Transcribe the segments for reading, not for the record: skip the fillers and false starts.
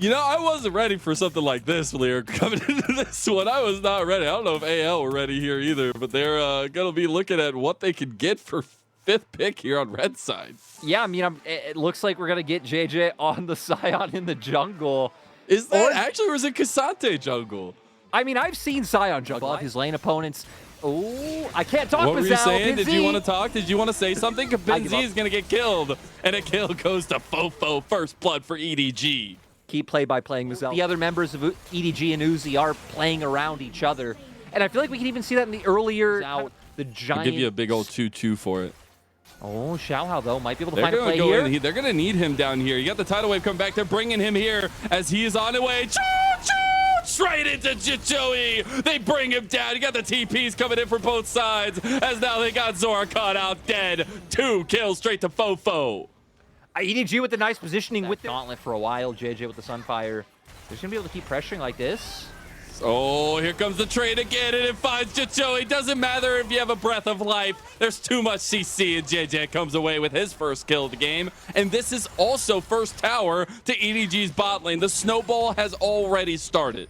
I wasn't ready for something like this, Lear. Coming into this one, I was not ready. I don't know if AL were ready here either, but they're going to be looking at what they could get for 5th pick here on red side. Yeah, I mean, it looks like we're going to get JJ on the Scion in the jungle. Is that actually, or is it Cassante jungle? I mean, I've seen Scion jungle. His lane opponents. Oh, I can't talk. What were you saying? Pinzy. Did you want to talk? Did you want to say something? Pinzy is going to get killed, and a kill goes to Fofo. First blood for EDG. Keep play by playing Mazel. The other members of EDG and Uzi are playing around each other. And I feel like we can even see that in the earlier... the giant... I'll give you a big old 2-2 for it. Oh, Xiaohao, though, might be able to find a play here. They're going to need him down here. You got the tidal wave coming back. They're bringing him here as he is on the way. Choo-choo! Straight into Chichoe. They bring him down. You got the TPs coming in for both sides as now they got Zora caught out dead. 2 kills straight to Fofo. EDG with the nice positioning with the gauntlet for a while. JJ with the Sunfire. They're just going to be able to keep pressuring like this. Oh, here comes the trade again, and it finds Chichoe. Doesn't matter if you have a breath of life. There's too much CC, and JJ comes away with his first kill of the game. And this is also first tower to EDG's bot lane. The snowball has already started.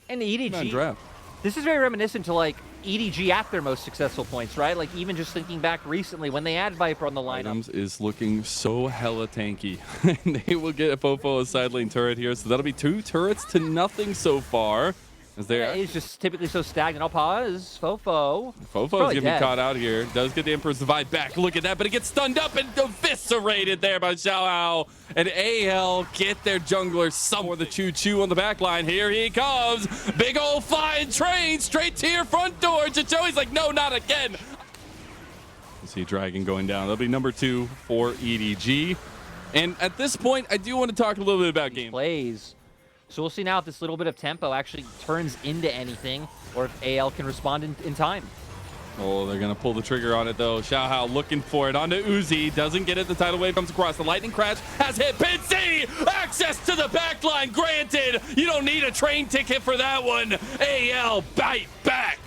And EDG, this is very reminiscent to like EDG at their most successful points, right? Like even just thinking back recently when they added Viper on the lineup. Items is looking so hella tanky. They will get a Fofo a side lane turret here, so that'll be 2 turrets to nothing so far. He's just typically so stagnant. I'll pause. Fofo's getting caught out here. Does get the Emperor's Divide back. Look at that, but it gets stunned up and eviscerated there by Xiaohao. And AL get their jungler somewhere. The Choo-Choo on the back line. Here he comes. Big old flying train straight to your front door. Chichoe's like, no, not again. You see Dragon going down. That'll be number 2 for EDG. And at this point, I do want to talk a little bit about game plays. So we'll see now if this little bit of tempo actually turns into anything, or if AL can respond in time. Oh, they're going to pull the trigger on it, though. Xiaohao looking for it onto Uzi. Doesn't get it. The tidal wave comes across. The lightning crash has hit Pinzy. Access to the backline granted. You don't need a train ticket for that one. AL bite back.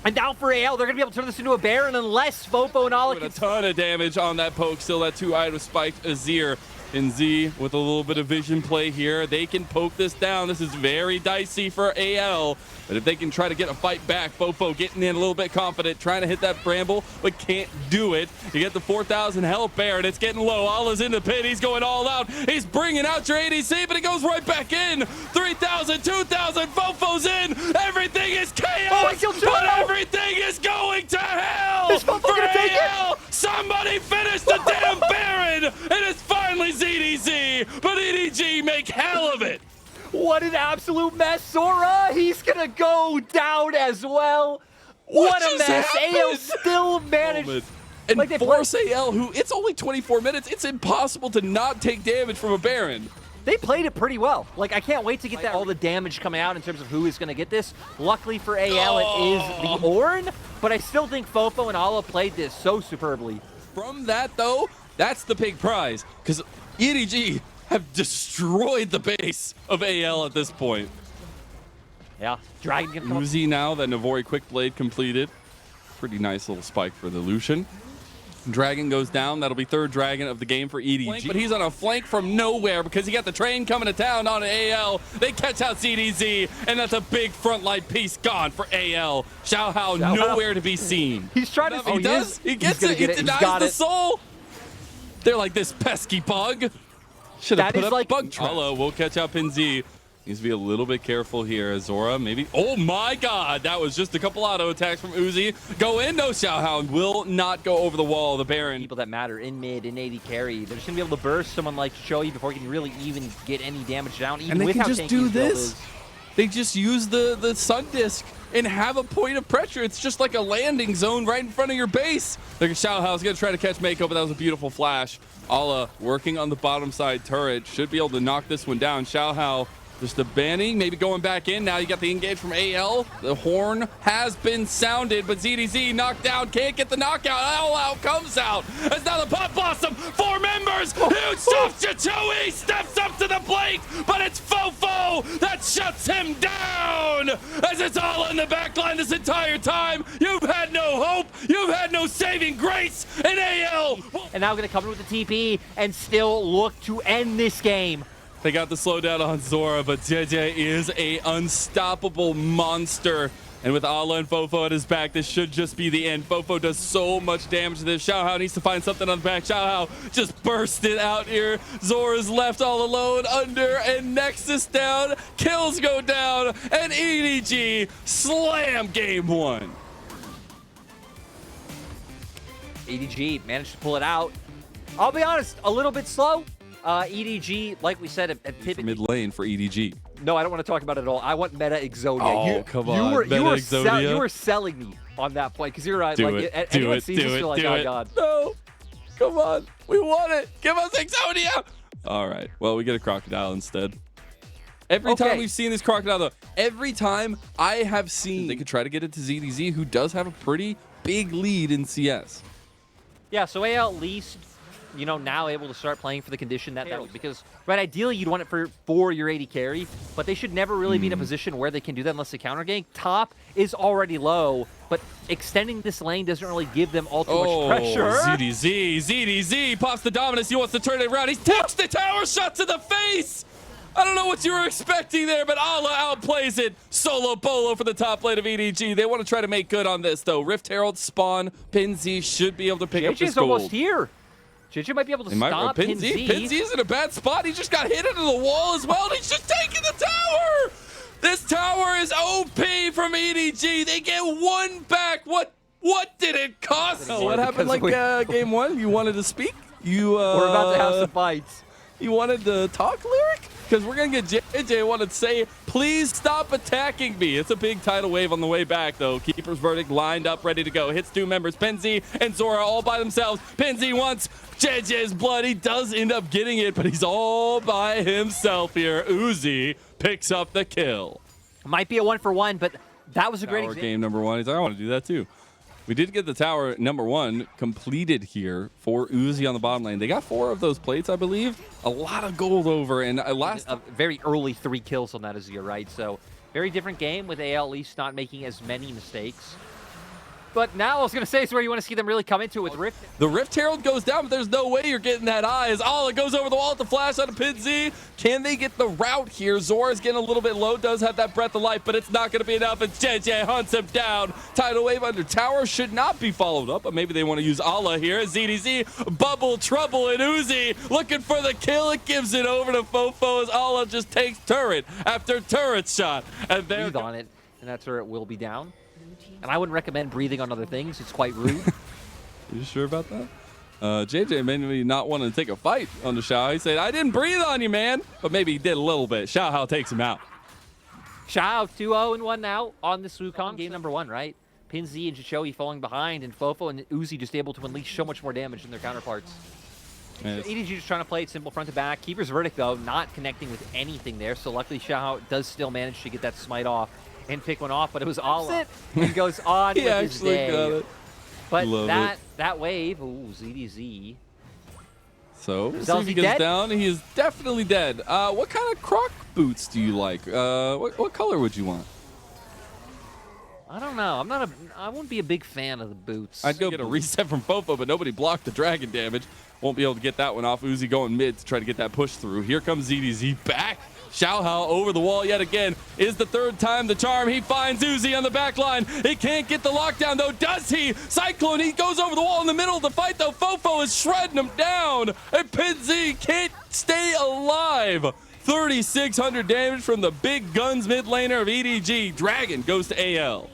And now for AL, they're going to be able to turn this into a Baron unless Fofo and Ala can... A ton of damage on that poke. Still that 2 item spiked Azir. And Z with a little bit of vision play here. They can poke this down. This is very dicey for AL. But if they can try to get a fight back, Fofo getting in a little bit confident, trying to hit that Bramble, but can't do it. You get the 4,000 health Baron. It's getting low. Allah's in the pit. He's going all out. He's bringing out your ADC, but he goes right back in. 3,000, 2,000. Fofo's in. Everything is chaos. But everything is going to hell. Is Fofo gonna take it? Somebody finish the damn Baron. And it's finally ZDZ, but EDG make hell of it. What an absolute mess. Zora, he's gonna go down as well. What a mess. AL still managed. And like force AL, who it's only 24 minutes. It's impossible to not take damage from a Baron. They played it pretty well. Like, I can't wait to get all the damage coming out in terms of who is going to get this. Luckily for AL, it is the Ornn, but I still think Fofo and Ala played this so superbly. From that, though, that's the big prize, because EDG have destroyed the base of AL at this point. Yeah, Dragon can come. Uzi now, that Navori Quick Blade completed. Pretty nice little spike for the Lucian. Dragon goes down. That'll be 3rd Dragon of the game for EDG. But he's on a flank from nowhere because he got the train coming to town on AL. They catch out CDZ, and that's a big front line piece gone for AL. Xiaohao nowhere to be seen. He's trying to... He does. He gets it. He denies the soul. They're like, this pesky bug. Should have put up like bug trap. We'll catch out Pinzy. Needs to be a little bit careful here. Zora, maybe. Oh my God, that was just a couple auto attacks from Uzi. Go in, no Xiaohao will not go over the wall. The Baron. People that matter in mid, in AD carry, they're just gonna be able to burst someone like Shoei before he can really even get any damage down. Even and they with can how just do this. Is. They just use the Sun Disc and have a point of pressure. It's just like a landing zone right in front of your base. Like Xiaohao's gonna try to catch Mako, but that was a beautiful flash. Ala working on the bottom side turret. Should be able to knock this one down. Xiaohao just a banning, maybe going back in. Now you got the engage from AL. The horn has been sounded, but ZDZ knocked down. Can't get the knockout. All out comes out. As now the Pot Blossom, 4 members. Huge stuff. Chichoe steps up to the plate, but it's Fofo that shuts him down. As it's all in the back line this entire time. You've had no hope. You've had no saving grace in AL. And now going to come in with the TP and still look to end this game. They got the slowdown on Zora, but JJ is a unstoppable monster. And with Ala and Fofo at his back, this should just be the end. Fofo does so much damage to this. Xiaohao needs to find something on the back. Xiaohao just bursted out here. Zora's left all alone under, and Nexus down. Kills go down, and EDG slam game one. EDG managed to pull it out. I'll be honest, a little bit slow. EDG, like we said, at pivot. Mid lane for EDG. No, I don't want to talk about it at all. I want meta Exodia. Oh, come on. You were selling me on that point because you're right. Anyone sees this, you're like, oh, God. No. Come on. We want it. Give us Exodia. All right. Well, we get a crocodile instead. Every time we've seen this crocodile, though, every time I have seen they could try to get it to ZDZ, who does have a pretty big lead in CS. Yeah, so AL at least, you know, now able to start playing for the condition that because, right, ideally you'd want it for your AD carry, but they should never really be in a position where they can do that unless they counter gank. Top is already low, but extending this lane doesn't really give them all too much pressure. ZDZ pops the dominance. He wants to turn it around. He takes the tower shot to the face. I don't know what you were expecting there, but Ala outplays it. Solo bolo for the top lane of EDG. They want to try to make good on this, though. Rift Herald, Spawn, Pinzi should be able to pick up this gold. Almost here. JJ might be able to stop Pinzi. Pinzi is in a bad spot. He just got hit into the wall as well, and he's just taking the tower. This tower is OP from EDG. They get one back. What did it cost? What happened like game one? You wanted to speak? We're about to have some fights. You wanted to talk lyric? Because we're going to get JJ wanted to say, please stop attacking me. It's a big tidal wave on the way back, though. Keeper's Verdict lined up, ready to go. Hits two members, Pinzi and Zora all by themselves. Pinzi wants JJ's blood. He does end up getting it, but he's all by himself here. Uzi picks up the kill. Might be a 1-for-1, but that was a great example. Game number one. He's like, I want to do that too. We did get the tower number one completed here for Uzi on the bottom lane. They got 4 of those plates, I believe. A lot of gold over, and a very early 3 kills on that Azir, right? So very different game with AL at least not making as many mistakes. But now I was going to say is where you want to see them really come into it with Rift. The Rift Herald goes down, but there's no way you're getting that eye. As Ala goes over the wall at the flash on a Pinzi. Can they get the route here? Zora's getting a little bit low, does have that breath of life, but it's not going to be enough. And JJ hunts him down. Tidal wave under tower should not be followed up, but maybe they want to use Ala here. ZDZ, bubble trouble, and Uzi looking for the kill. It gives it over to Fofo as Ala just takes turret after turret shot. And they're on it, and that turret will be down. And I wouldn't recommend breathing on other things. It's quite rude. You sure about that? JJ may not want to take a fight on the Xiao. He said, I didn't breathe on you, man. But maybe he did a little bit. Xiao takes him out. Xiao 2-0-1 now on this Wukong. Game number 1, right? Pinzi and Chichoe falling behind, and Fofo and Uzi just able to unleash so much more damage than their counterparts. Yes. So EDG just trying to play it simple front to back. Keeper's Verdict, though, not connecting with anything there. So luckily, Xiao does still manage to get that smite off and pick one off, but it was Ala. He goes on with his day. Got it. But that wave, ooh, ZDZ. So, see if he gets down. He is definitely dead. What kind of croc boots do you like? What color would you want? I don't know. I wouldn't be a big fan of the boots. I'd go get a reset from Fofo, but nobody blocked the dragon damage. Won't be able to get that one off. Uzi going mid to try to get that push through. Here comes ZDZ back. Xiaohao over the wall yet again. Is the 3rd time the charm. He finds Uzi on the back line. He can't get the lockdown, though, does he? Cyclone, he goes over the wall in the middle of the fight, though. Fofo is shredding him down. And Pinzi can't stay alive. 3,600 damage from the big guns mid laner of EDG. Dragon goes to AL.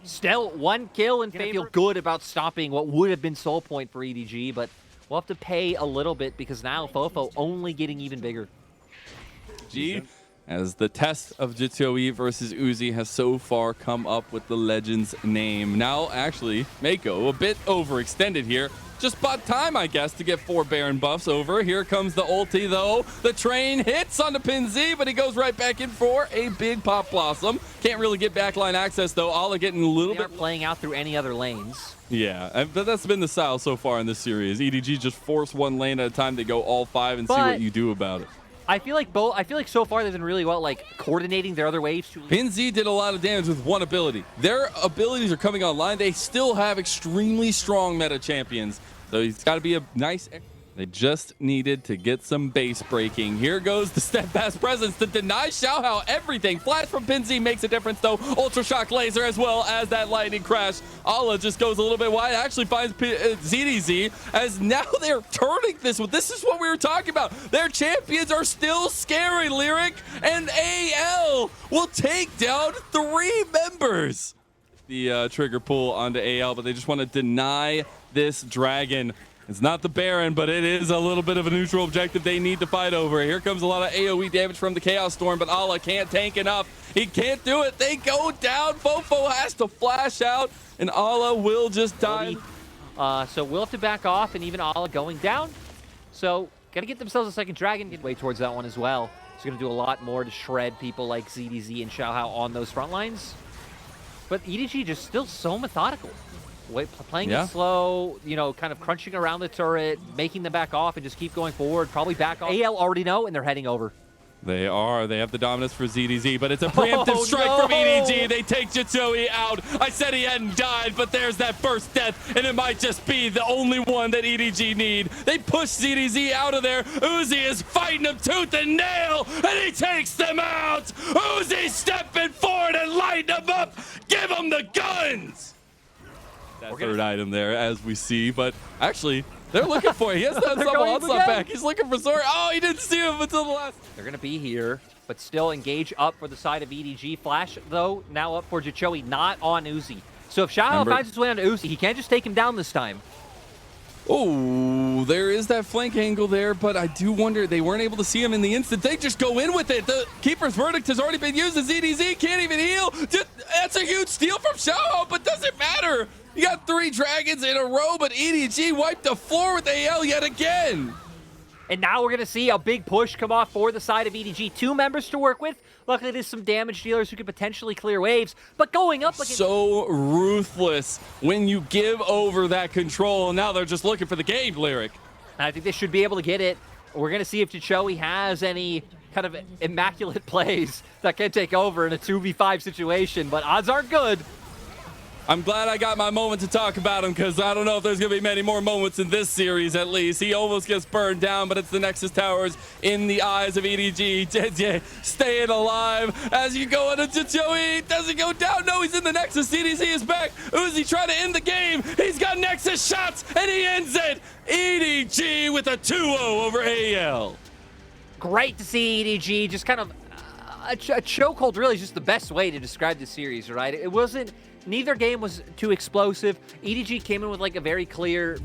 Still 1 kill and feel good about stopping what would have been soul point for EDG, but we'll have to pay a little bit because now Fofo only getting even bigger. As the test of Jitoe versus Uzi has so far come up with the legend's name. Now, actually, Mako a bit overextended here. Just bought time, I guess, to get 4 Baron buffs over. Here comes the ulti, though. The train hits on the Pinzi, but he goes right back in for a big Pop Blossom. Can't really get backline access, though. Ala getting a little bit playing out through any other lanes. Yeah, but that's been the style so far in this series. EDG just force 1 lane at a time. They go all 5 and see what you do about it. I feel like so far they've done really well, like coordinating their other waves. Pinzi did a lot of damage with 1 ability. Their abilities are coming online. They still have extremely strong meta champions, so he's got to be a nice. They just needed to get some base breaking. Here goes the steadfast presence to deny Xiaohao everything. Flash from Pinzi makes a difference though. Ultra shock laser as well as that lightning crash. Ala just goes a little bit wide. Actually finds ZDZ as now they're turning this. This is what we were talking about. Their champions are still scary, Lyric, and AL will take down 3 members. The trigger pull onto AL, but they just want to deny this dragon. It's not the Baron, but it is a little bit of a neutral objective they need to fight over. Here comes a lot of AoE damage from the Chaos Storm, but Ala can't tank enough. He can't do it. They go down. Fofo has to flash out, and Ala will just die. So we'll have to back off, and even Ala going down. So got to get themselves a second dragon. Get way towards that one as well. It's going to do a lot more to shred people like ZDZ and Xiaohao on those front lines. But EDG just still so methodical. Playing it slow, you know, kind of crunching around the turret, making them back off and just keep going forward, probably back off. AL already know, and they're heading over. They are. They have the dominance for ZDZ, but it's a preemptive strike from EDG. They take Jitoi out. I said he hadn't died, but there's that first death, and it might just be the only one that EDG need. They push ZDZ out of there. Uzi is fighting him tooth and nail, and he takes them out. Uzi stepping forward and lighting them up. Give him the guns. That third item there, as we see, but actually, they're looking for it. He has that double onslaught back. He's looking for Zora. Oh, he didn't see him until the last. They're going to be here, but still engage up for the side of EDG. Flash, though, now up for Jitoi, not on Uzi. So if Xiaohao finds his way onto Uzi, he can't just take him down this time. Oh, there is that flank angle there, but I do wonder, they weren't able to see him in the instant. They just go in with it. The Keeper's Verdict has already been used. The ZDZ can't even heal. That's a huge steal from Xiaohao, but doesn't matter. You got 3 dragons in a row, but EDG wiped the floor with AL yet again. And now we're going to see a big push come off for the side of EDG. 2 members to work with. Luckily, there's some damage dealers who could potentially clear waves. But going up against... So ruthless when you give over that control. And now they're just looking for the game, Lyric. I think they should be able to get it. We're going to see if Jitoi has any kind of immaculate plays that can take over in a 2v5 situation. But odds aren't good. I'm glad I got my moment to talk about him because I don't know if there's going to be many more moments in this series at least. He almost gets burned down, but it's the Nexus Towers in the eyes of EDG. JJ staying alive as you go into Jitoi. Does he go down? No, he's in the Nexus. CDC is back. Uzi trying to end the game. He's got Nexus shots, and he ends it. EDG with a 2-0 over AL. Great to see EDG just kind of a chokehold. Really is just the best way to describe the series, right? It wasn't... Neither game was too explosive. EDG came in with like a very clear